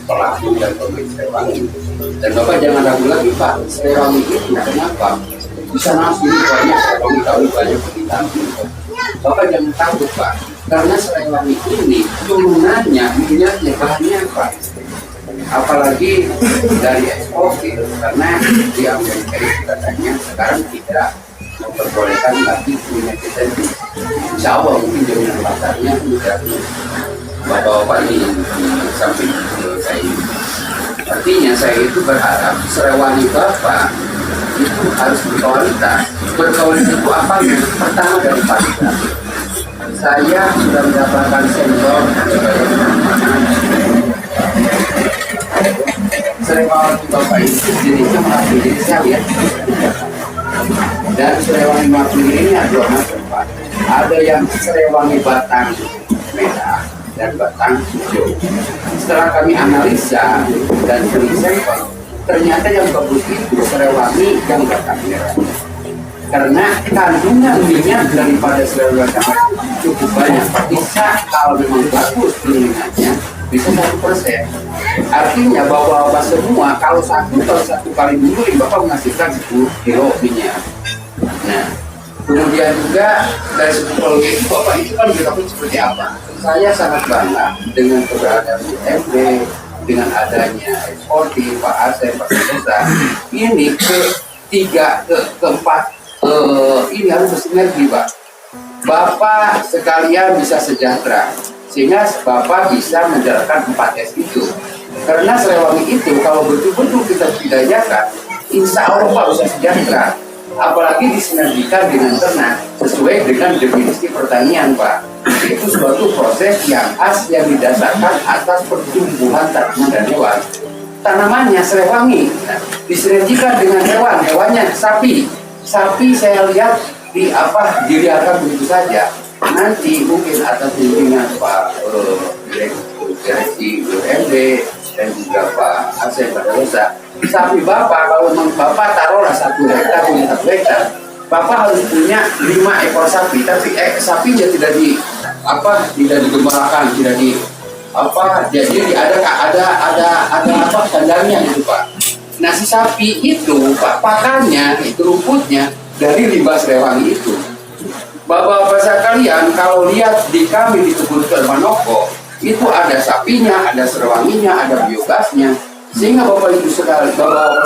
pelaku dan pemilik Srewangi. Dan Bapak jangan ragu lagi Pak, Srewangi itu kenapa? Bisa nasi banyak Srewangi tahu banyak kita. Bapak jangan takut Pak, karena Srewangi ini turunannya, minyaknya bahannya Pak. Apalagi dari ekspor gitu, karena di Amerika itu katanya sekarang tidak memperbolehkan lagi minyak kita di Jawa, mungkin jaminan pasarnya sudah bapak-bapak ini samping saya. Artinya saya itu berharap Srewangi Bapak itu harus berkualitas. Berkualitas itu apa? Pertama dari kualitas. Saya sudah mendapatkan sensor Srewangi Bapak itu jenisnya masih jadi saya lihat. Dan Srewangi Makmur ini ada dua macam Pak. Ada yang Srewangi batang merah dan batang hijau. Setelah kami analisa dan riset, ternyata yang bagus itu Srewangi yang batang merah. Karena kandungan minyak daripada Srewangi batang merah cukup banyak. Bisa kalau memang bagus minyaknya bisa 1%. Artinya bapak-bapak semua kalau satu kali dulu Bapak menghasilkan 10 kilo minyak. Nah, kemudian juga dari segi politik Bapak itu kan berlaku seperti apa? Saya sangat bangga dengan keberadaan UMB, dengan adanya eksportir Pak Asep, Pak Desa. Ini keempat ini harus bersinergi Pak. Bapak sekalian bisa sejahtera, sehingga Bapak bisa menjalankan 4S itu. Karena Srewangi itu kalau betul-betul kita budidayakan, insya Allah Pak bisa sejahtera. Apalagi disinergikan dengan ternak sesuai dengan definisi pertanian Pak. Itu suatu proses yang khas yang didasarkan atas pertumbuhan tanaman dan hewan. Tanamannya Srewangi, disinergikan dengan hewannya sapi. Sapi saya lihat diliarkan begitu saja. Nanti mungkin atas bimbingan Pak Direksi UMB dan juga Pak Asep Desa. Sapi Bapak kalau memang Bapak taruhlah 1 hektar punya 1 hektar, Bapak harus punya 5 ekor sapi. Tapi sapinya tidak digembalakan, tidak di jadi ada kandangnya gitu Pak. Nah si sapi itu Pak pakannya itu rumputnya dari limbah Srewangi itu. Bapak-bapak sekalian kalau lihat di kami di kebun Manoko itu ada sapinya, ada Srewanginya, ada biogasnya. Sehingga Bapak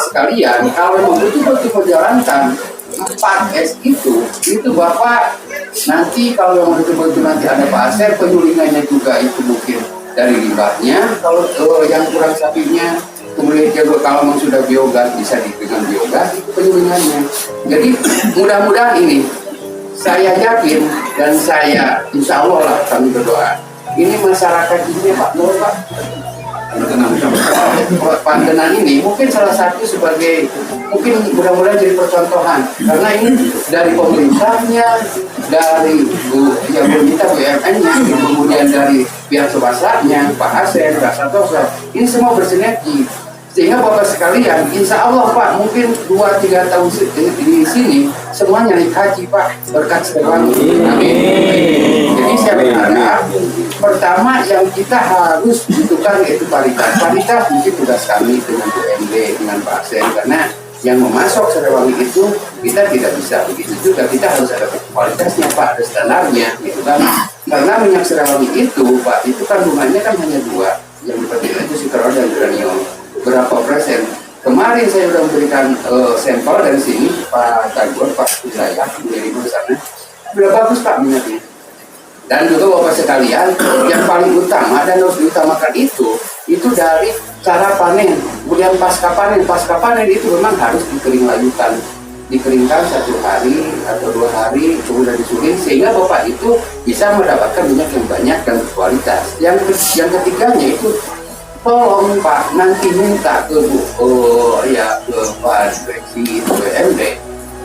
sekalian kalau memang betul-betul menjalankan 4S itu Bapak nanti kalau yang betul-betul nanti ada Pak Asep, penyulingannya juga itu mungkin dari limbahnya. Kalau yang kurang sapinya, kemudian juga kalau memang sudah biogas bisa dengan biogas itu penyulingannya. Jadi mudah-mudahan ini saya yakin dan saya insya Allah lah kami berdoa ini masyarakat ini Pak Nur Pak Pantenan ini mungkin salah satu sebagai mungkin mudah-mudahan jadi percontohan karena ini dari pemerintahnya, dari yang pemerintah BUMN-nya, kemudian dari pihak swastanya Pak Asep, Pak Santoso, ini semua bersinergi sehingga Bapak sekalian insya Allah Pak mungkin 2-3 tahun di sini semuanya naik haji Pak berkat Srewangi. Amin. Jadi saya berharap pertama yang kita harus butuhkan yaitu paritas. Paritas mungkin tugas kami dengan UMB, dengan Pak Asep karena yang memasok Srewangi itu kita tidak bisa begitu juga, kita harus ada kualitasnya Pak, ada standarnya gitu kan. Karena minyak Srewangi itu Pak itu kandungannya kan hanya 2 yang diperlukan itu sitrol dan uranium. Berapa persen? Kemarin saya sudah memberikan sampel dari sini Pak Tagor, Pak Usaya dari sana. Sudah bagus Pak minyaknya. Dan juga Bapak sekalian, yang paling utama dan harus diutamakan itu dari cara panen. Kemudian pasca panen itu memang harus dikeringlayukan. Dikeringkan 1 hari atau 2 hari, kemudian disuling sehingga Bapak itu bisa mendapatkan minyak yang banyak dan berkualitas. Yang ketiganya itu tolong Pak nanti minta ke Pak Direksi BUMD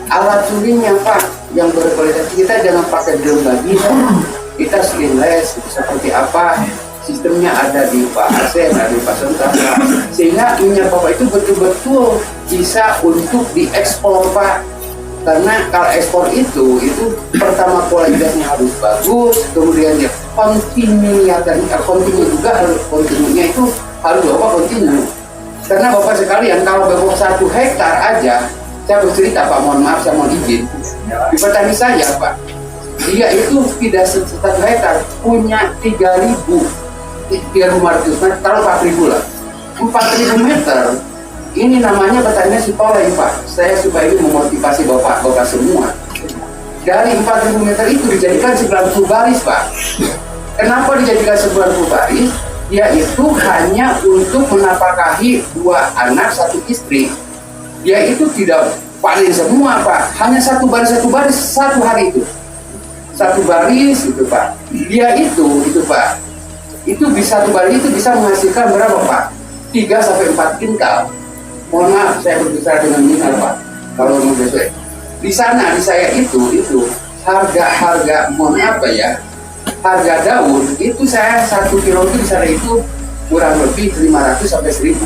alat sulingnya Pak yang berkualitas. Kita jangan pakai drum lagi kita stainless seperti apa sistemnya ada di Pak Asep, ada di Pak Santoso sehingga minyak Bapak itu betul-betul bisa untuk diekspor Pak. Karena kalau ekspor itu pertama kualitasnya harus bagus, kemudian dia kontinu juga harus kontinunya itu harus Bapak kontinu. Karena Bapak sekalian, kalau Bapak 1 hektar aja, saya bercerita Pak, mohon maaf, saya mohon izin. Di petani saya Pak, dia itu tidak 1 hektar, punya 3.500 meter, taruh 4.000 lah. 4.000 meter, ini namanya petaninya Sitoleng Pak. Saya supaya ini memotivasi Bapak semua. Dari 4.000 meter itu dijadikan 90 baris Pak. Kenapa dijadikan 90 baris? Yaitu hanya untuk menafkahi 2 anak 1 istri. Dia itu tidak panen semua Pak, hanya 1 baris 1 hari itu. 1 baris itu Pak. Dia itu Pak. Itu bisa 1 baris itu bisa menghasilkan berapa Pak? 3-4 kintal. Mohon maaf saya berbicara dengan kintal Pak. Kalau mau sesuai. Di sana di saya itu harga mohon apa ya? Harga daun itu saya 1 kilo itu di sana itu kurang lebih 500 sampai 1.000.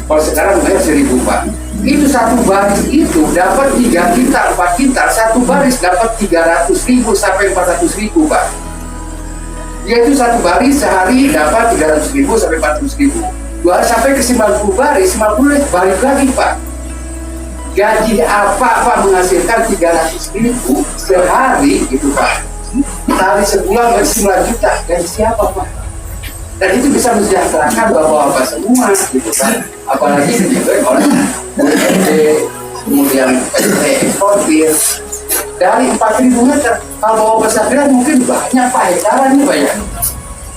Kalau sekarang bayar 1.000 Pak. Itu 1 baris itu dapat 3 kintal, 4 kintal. 1 baris dapat 300.000 sampai 400.000 Pak. Yaitu 1 baris sehari dapat 300.000 sampai 400.000. 2 sampai ke 90 baris, 50 balik lagi Pak. Gaji apa Pak menghasilkan 300.000 sehari gitu Pak. Sehari sebulan gaji 9 juta, gaji siapa Pak? Dan itu bisa mensejahterakan bapak-bapak semua gitu kan. Apalagi juga oleh BUMD, kemudian PT eksportir. Dari 4.000 meter, kalau bapak saya mungkin banyak Pak, hektaran nih Pak ya.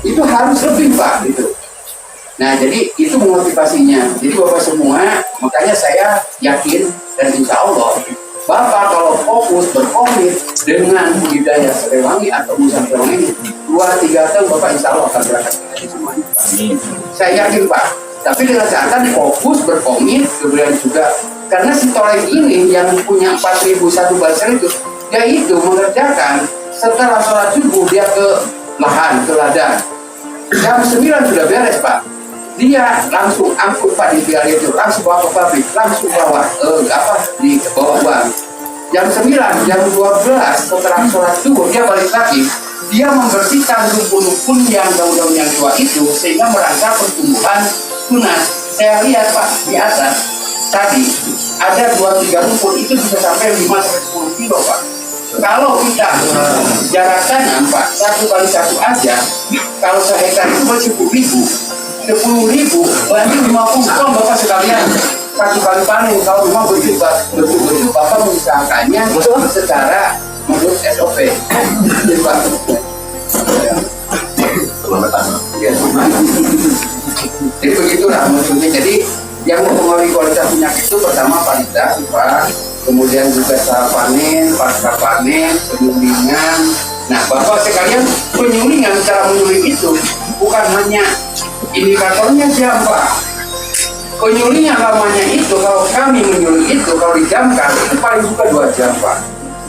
Itu harus lebih Pak gitu. Nah jadi itu motivasinya. Jadi Bapak semua, makanya saya yakin dan insya Allah Bapak kalau fokus berkomit dengan budidaya Serewangi atau Musang Serewangi 2-3 tahun Bapak insya Allah akan berangkat semuanya. Saya yakin Pak. Tapi dengan catatan fokus berkomit, kemudian juga karena Sitoleng ini yang punya 4.000 1 baris itu, dia itu mengerjakan setelah sholat subuh dia ke lahan, ke ladang. Jam 9 sudah beres Pak. Dia langsung angkut Pak di Piala itu, langsung bawa ke pabrik, langsung bawa di bawah uang. Jam 9, jam 12 setelah sholat subuh dia balik lagi, dia membersihkan rumpun-rumpun yang daun-daun yang tua itu sehingga merangsang pertumbuhan tunas. Saya lihat Pak di atas tadi ada 2-3 rumpun itu bisa sampai 5-10 kilo Pak. Kalau kita jarak tanam Pak 1 kali 1 aja, kalau sehektar itu masih 10.000, berarti 50 ton Bapak sekalian 1 kali panen. Kalau memang betul-betul Bapak mengusahakannya secara menurut SOP. Jadi Pak. Jadi begitulah maksudnya. Jadi yang mempengaruhi kualitas minyak itu pertama paritas Pak, kemudian juga saat panen, pasca panen, penyulingan. Nah Bapak sekalian, penyulingan, cara menyuling itu bukan hanya indikatornya jam Pak. Penyulingan lamanya itu, kalau kami menyuling itu, kalau dijamkan itu paling juga 2 jam Pak.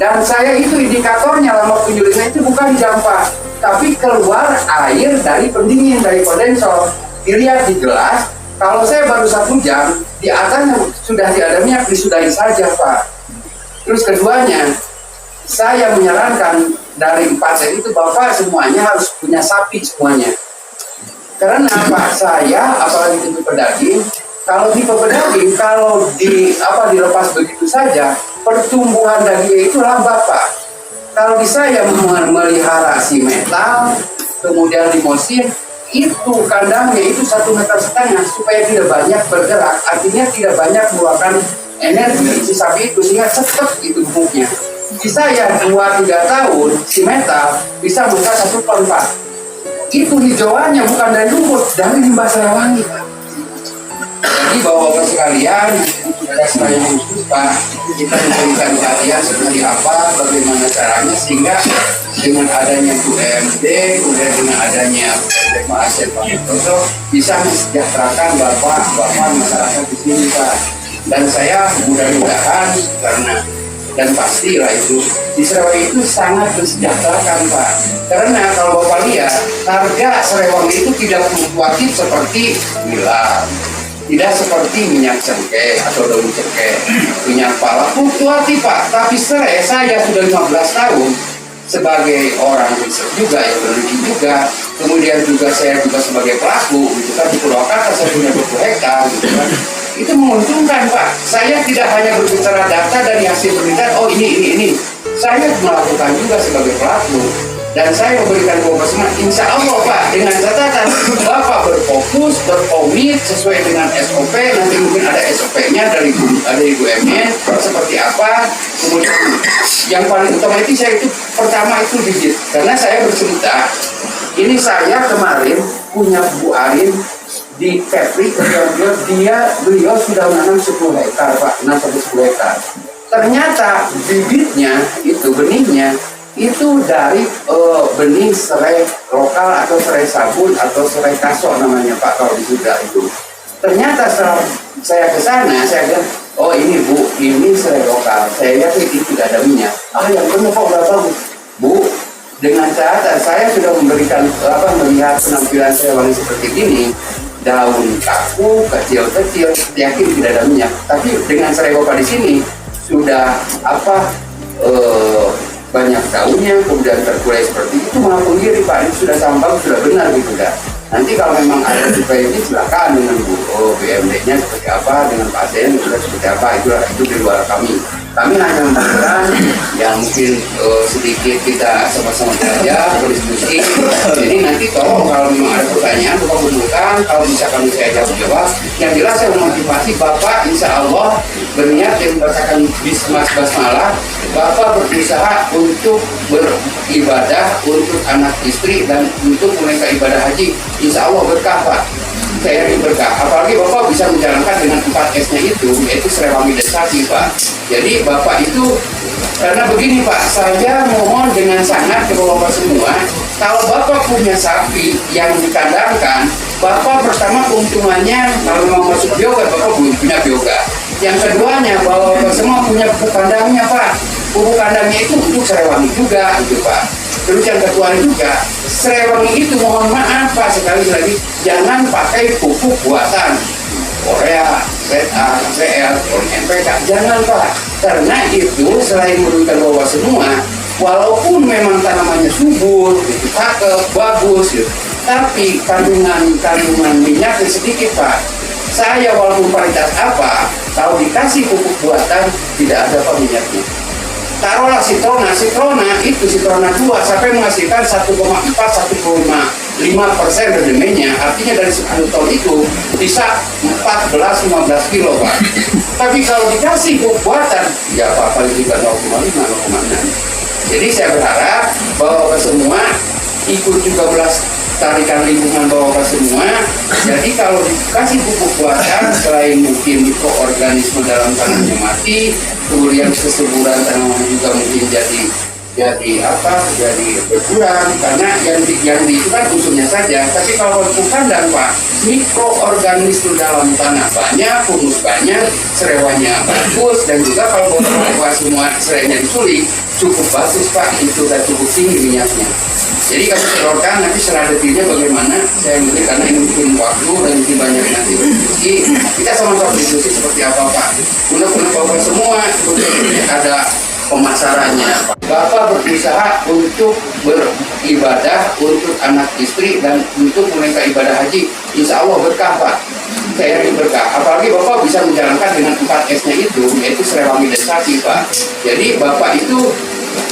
Dan saya itu indikatornya lama penyulingan itu bukan jam Pak, tapi keluar air dari pendingin, dari kondensor. Dilihat di gelas, kalau saya baru 1 jam, di atasnya sudah ada minyak, disudahi saja Pak. Terus keduanya, saya menyarankan dari 4 itu Bapak semuanya harus punya sapi semuanya. Karena Pak saya, apalagi tipe pedaging, kalau tipe pedaging, kalau dilepas begitu saja, pertumbuhan dagingnya itu lambat Pak. Kalau di saya memelihara si metal, kemudian limosin, itu kandangnya itu 1,5 meter supaya tidak banyak bergerak, artinya tidak banyak mengeluarkan energi si sapi itu sehingga cepat itu gemuknya. Di saya 2-3 tahun si metal bisa buka 1 ton Pak. Itu hijauannya bukan dari rumput, dari limbah Serewangi. Jadi bapak-bapak sekalian, pada saya khusus Pak, kita memberikan pelatihan seperti apa, bagaimana caranya sehingga dengan adanya BUMD, kemudian dengan adanya Pak Asep Pak Toto bisa mensejahterakan bapak-bapak masyarakat di sini Pak. Dan saya mudah-mudahan karena dan pastilah itu di Serewangi itu sangat mensejahterakan Pak. Karena kalau Bapak lihat harga Serewangi itu tidak fluktuatif seperti gula, tidak seperti minyak cengkeh atau daun cengkeh, minyak pala fluktuatif Pak. Tapi saya sudah 15 tahun sebagai orang riset juga, yang peneliti juga, kemudian juga saya juga sebagai pelaku, gitu kan, di Purwakarta saya punya 20 hektar, gitu kan. Itu menguntungkan, Pak. Saya tidak hanya berbicara data dari hasil penelitian, oh ini. Saya melakukan juga sebagai pelaku. Dan saya memberikan komitmen, insya Allah Pak, dengan catatan Bapak berfokus, berkomit sesuai dengan SOP, nanti mungkin ada SOP-nya dari BUMN seperti apa. Kemudian yang paling utama itu saya itu pertama itu bibit, karena saya bercerita, ini saya kemarin punya Bu Arin di Kepri, beliau sudah menanam 10 hektar Pak, 6-10 hektar. Ternyata bibitnya itu benihnya itu dari benih serai lokal atau serai sabun atau serai kasok namanya Pak kalau di Sunda itu. Ternyata setelah saya ke sana, saya bilang, oh ini Bu, ini serai lokal. Saya lihat ini tidak ada minyak. Yang benar kok udah bagus. Bu, dengan catatan saya sudah memberikan melihat penampilan serai seperti ini, daun kaku, kecil-kecil, yakin tidak ada minyak. Tapi dengan serai lokal di sini sudah banyak daunnya, kemudian terkulai seperti itu, maupun diri Pak, itu sudah sambang, sudah benar gitu kan. Nanti kalau memang ada supaya ini silakan dengan BUMD-nya seperti apa, dengan Pak Sen juga seperti apa, itu di luar kami. Kami hanya memberikan yang mungkin sedikit kita sama-sama belajar, berdiskusi. Jadi nanti tolong kalau memang ada pertanyaan, Bapak kumpulkan, kalau misalkan saya jawab. Yang jelas saya memotivasi Bapak, insya Allah berniat yang membacakan basmalah, Bapak berusaha untuk beribadah untuk anak istri dan untuk mereka ibadah haji. Insya Allah berkah Pak. Saya yakin berkah. Apalagi Bapak bisa menjalankan dengan 4 S-nya itu, yaitu serewami dan sapi Pak. Jadi Bapak itu, karena begini Pak, saya mohon dengan sangat ke Bapak semua, kalau Bapak punya sapi yang dikandangkan, Bapak pertama keuntungannya, kalau mau masuk biogas, Bapak punya biogas. Yang keduanya, bahwa Bapak semua punya pupuk kandangnya Pak. Pupuk kandangnya itu untuk serewangi juga, gitu Pak. Terus yang kedua juga, serewangi itu mohon maaf Pak, sekali lagi, jangan pakai pupuk buatan Korea, ZA, KCL, NPK, jangan Pak. Karena itu selain merugikan bawah semua, walaupun memang tanamannya subur, itu cakep, bagus, gitu, tapi kandungan minyaknya sedikit Pak. Saya walaupun paritas apa, kalau dikasih pupuk buatan tidak ada Pak minyaknya. Taruhlah citrona itu 2 sampai menghasilkan 1,4-1,5% redemennya, artinya dari 10 ton itu bisa 14-15 kilo Pak. Tapi kalau dikasih pupuk buatan, ya apa paling juga 0,5-0,6. Jadi saya berharap bahwa semua ikut juga melestarikan lingkungan Bapak semua. Jadi kalau dikasih pupuk buatan, selain mungkin mikroorganisme dalam tanahnya mati, kemudian kesuburan tanaman juga mungkin jadi berkurang, karena yang itu kan unsurnya saja. Tapi kalau pupuk kandang Pak, mikroorganisme dalam tanah banyak, humus banyak, serewanya bagus, dan juga kalau Bapak semua serenya disuling cukup bagus Pak, itu sudah cukup tinggi minyaknya. Jadi kami telurkan nanti secara detailnya bagaimana, saya mungkin karena ini mungkin waktu dan mungkin banyak nanti berdiskusi, kita sama-sama berdiskusi seperti apa Pak. Mudah-mudahan Bapak semua ada pemasarannya. Bapak berusaha untuk beribadah untuk anak istri dan untuk mereka ibadah haji. Insya Allah berkah Pak. Saya yakin berkah. Apalagi Bapak bisa menjalankan dengan 4 S-nya itu, yaitu serewami dan sapi Pak. Jadi Bapak itu,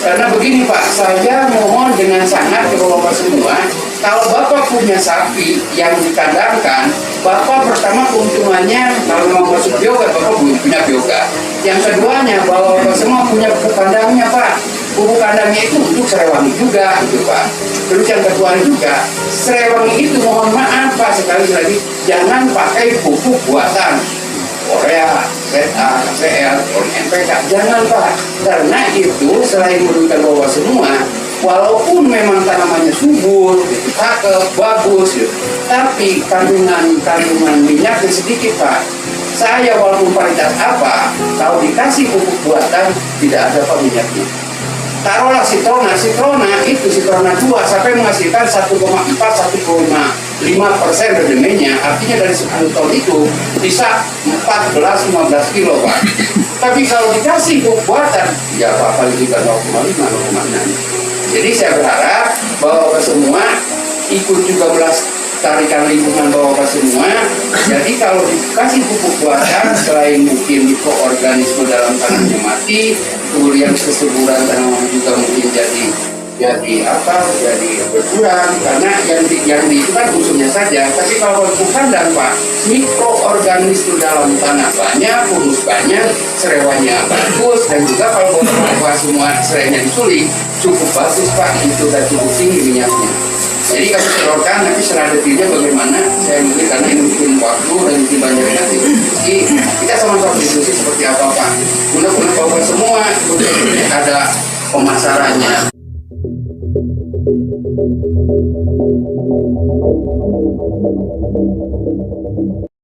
karena begini Pak, saya mohon dengan sangat ke Bapak semua, kalau Bapak punya sapi yang dikandangkan, Bapak pertama keuntungannya, kalau mau masuk biogas, Bapak punya biogas. Yang keduanya, bahwa Bapak semua punya pupuk kandangnya Pak. Pupuk kandangnya itu untuk serewangi juga, gitu Pak. Terus yang kedua juga, serewangi itu mohon maaf Pak, sekali lagi, jangan pakai pupuk buatan Korea, ZA, KCL, NPK, jangan Pak. Karena itu selain merugikan bawah semua, walaupun memang tanamannya subur, itu cakep, bagus, gitu, tapi kandungan minyaknya sedikit Pak. Saya walaupun paritas apa, kalau dikasih pupuk buatan tidak ada Pak minyaknya. Taruhlah citrona itu 2 sampai menghasilkan 1,4-1,5% redemennya, artinya dari 10 ton itu bisa 14-15 kilo Pak. Tapi kalau dikasih pupuk buatan, ya apa paling juga 0,5-0,6. Jadi saya berharap bahwa semua ikut juga melestarikan lingkungan Bapak semua. Jadi kalau dikasih pupuk buatan, selain mungkin mikroorganisme dalam tanahnya mati, kemudian kesuburan tanaman juga mungkin jadi berkurang, karena yang di itu kan unsurnya saja. Tapi kalau pupuk kandang Pak, mikroorganisme dalam tanah banyak, humus banyak, serewanya bagus, dan juga kalau bawa semua serainya disuling cukup bagus Pak, itu dan cukup tinggi minyaknya. Jadi kami telurkan, nanti setelah detailnya bagaimana saya mungkin, karena ini mungkin waktu dan mungkin banyak nanti diskusi, kita sama-sama diskusi seperti apa Pak, guna-guna Bapak semua ada pemasarannya.